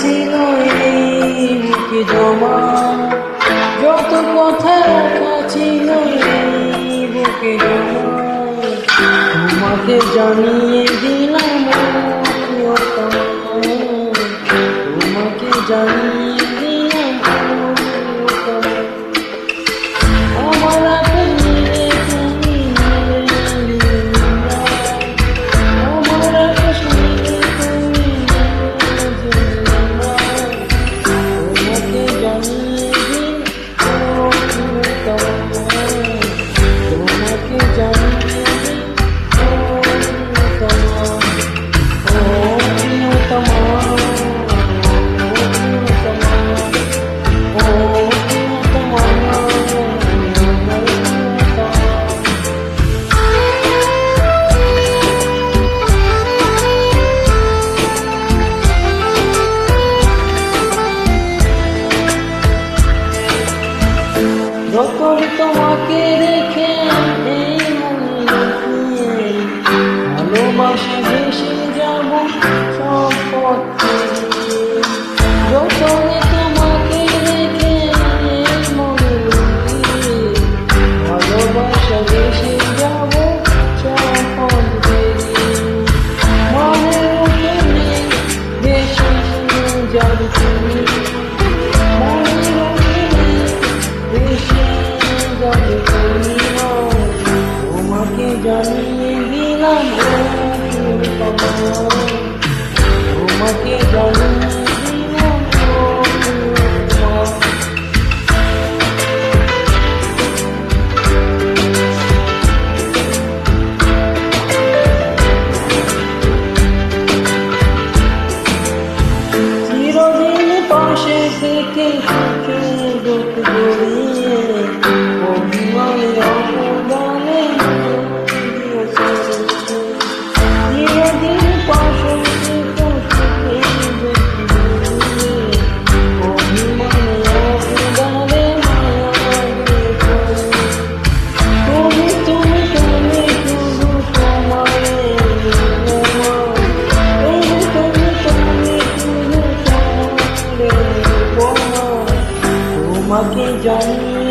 ছিল এই বুকে জমা, যত কথা লেখা ছিল এই বুকে জমা, তোমাকে জানিয়ে দিলাম প্রিয়তমা, তোমাকে জানিয়ে দিলাম প্রিয়তমা। আমার যখন তোমাকে রেখে এই মনে ভালোবাসা ভেসে যাব সব পথে, যখন তোমাকে রেখে এই মনে ভালোবাসা ভেসে যাব সব পথে, মনের ওখানে ভেসে যাবে তুমি, তোমাকে জানিয়ে দিলাম তোমাকে জানিয়ে দিলাম চিরদিন পাশে থেকে দুঃখ গড়িয়ে অভিমানে অপদানে চিরদিন পাশে থেকে অভিমানে অপদানে তুমি তুমি তুমি শুধু তোমায় তুমি তুমি তুমি শুধু তোমাকে জানি